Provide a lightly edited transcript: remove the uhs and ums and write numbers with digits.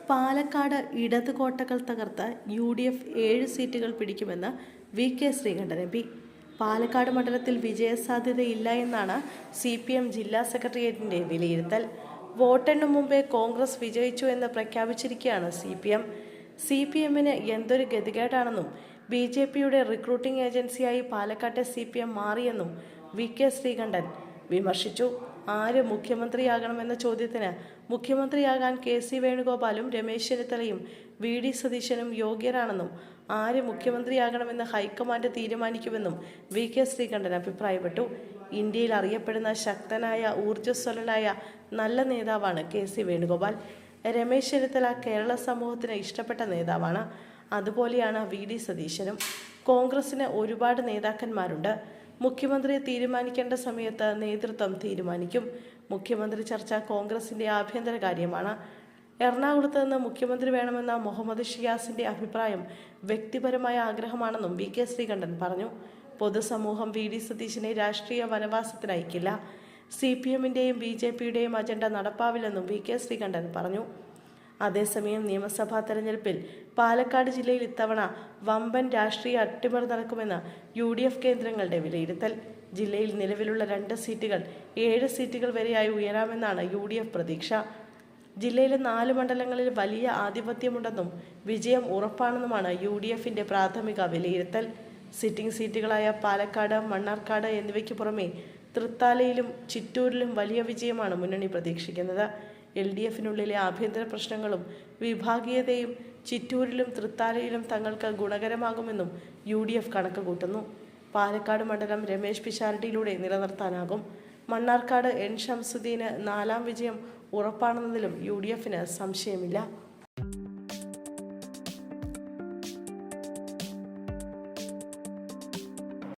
പാലക്കാട് ഇടത് കോട്ടകൾ തകർത്ത് UDF 7 സീറ്റുകൾ പിടിക്കുമെന്ന് VK ശ്രീകണ്ഠൻ MP. പാലക്കാട് മണ്ഡലത്തിൽ വിജയസാധ്യതയില്ല എന്നാണ് CPM ജില്ലാ സെക്രട്ടേറിയറ്റിന്റെ വിലയിരുത്തൽ. വോട്ടെണ്ണു മുമ്പേ കോൺഗ്രസ് വിജയിച്ചു എന്ന് പ്രഖ്യാപിച്ചിരിക്കുകയാണ് CPM-ന് എന്തൊരു ഗതികേടാണെന്നും BJP-യുടെ റിക്രൂട്ടിംഗ് ഏജൻസിയായി പാലക്കാട്ടെ CPM മാറിയെന്നും VK ശ്രീകണ്ഠൻ വിമർശിച്ചു. ആര് മുഖ്യമന്ത്രിയാകണമെന്ന ചോദ്യത്തിന് മുഖ്യമന്ത്രിയാകാൻ KC വേണുഗോപാലും രമേശ് ചെന്നിത്തലയും VD സതീശനും യോഗ്യരാണെന്നും ആര് മുഖ്യമന്ത്രിയാകണമെന്ന് ഹൈക്കമാൻഡ് തീരുമാനിക്കുമെന്നും VK ശ്രീകണ്ഠൻ അഭിപ്രായപ്പെട്ടു. ഇന്ത്യയിൽ അറിയപ്പെടുന്ന ശക്തനായ ഊർജ്ജസ്വലനായ നല്ല നേതാവാണ് KC വേണുഗോപാൽ. രമേശ് ചെന്നിത്തല കേരള സമൂഹത്തിന് ഇഷ്ടപ്പെട്ട നേതാവാണ്. അതുപോലെയാണ് VD സതീശനും. കോൺഗ്രസിന് ഒരുപാട് നേതാക്കന്മാരുണ്ട്. മുഖ്യമന്ത്രിയെ തീരുമാനിക്കേണ്ട സമയത്ത് നേതൃത്വം തീരുമാനിക്കും. മുഖ്യമന്ത്രി ചർച്ച കോൺഗ്രസിന്റെ ആഭ്യന്തര കാര്യമാണ്. എറണാകുളത്ത് നിന്ന് മുഖ്യമന്ത്രി വേണമെന്ന മുഹമ്മദ് ഷിയാസിന്റെ അഭിപ്രായം വ്യക്തിപരമായ ആഗ്രഹമാണെന്നും VK ശ്രീകണ്ഠൻ പറഞ്ഞു. പൊതുസമൂഹം VD സതീശനെ രാഷ്ട്രീയ വനവാസത്തിന് അയക്കില്ല. CPM-ന്റെയും BJP-യുടെയും അജണ്ട നടപ്പാവില്ലെന്നും VK ശ്രീകണ്ഠൻ പറഞ്ഞു. അതേസമയം നിയമസഭാ തെരഞ്ഞെടുപ്പിൽ പാലക്കാട് ജില്ലയിൽ ഇത്തവണ വമ്പൻ രാഷ്ട്രീയ അട്ടിമറി നടക്കുമെന്ന് UDF കേന്ദ്രങ്ങളുടെ വിലയിരുത്തൽ. ജില്ലയിൽ നിലവിലുള്ള 2 സീറ്റുകൾ 7 സീറ്റുകൾ വരെയായി ഉയരാമെന്നാണ് UDF പ്രതീക്ഷ. ജില്ലയിലെ 4 മണ്ഡലങ്ങളിൽ വലിയ ആധിപത്യമുണ്ടെന്നും വിജയം ഉറപ്പാണെന്നുമാണ് UDF-ന്റെ പ്രാഥമിക വിലയിരുത്തൽ. സിറ്റിംഗ് സീറ്റുകളായ പാലക്കാട്, മണ്ണാർക്കാട് എന്നിവയ്ക്ക് പുറമെ തൃത്താലയിലും ചിറ്റൂരിലും വലിയ വിജയമാണ് മുന്നണി പ്രതീക്ഷിക്കുന്നത്. LDF-നുള്ളിലെ ആഭ്യന്തര പ്രശ്നങ്ങളും വിഭാഗീയതയും ചിറ്റൂരിലും തൃത്താലയിലും തങ്ങൾക്ക് ഗുണകരമാകുമെന്നും UDF കണക്ക് കൂട്ടുന്നു. പാലക്കാട് മണ്ഡലം രമേശ് പിഷാരടിയിലൂടെ നിലനിർത്താനാകും. മണ്ണാർക്കാട് N ഷംസുദ്ദീന് 4ാം വിജയം ഉറപ്പാണെന്നതിലും UDF-ന് സംശയമില്ല.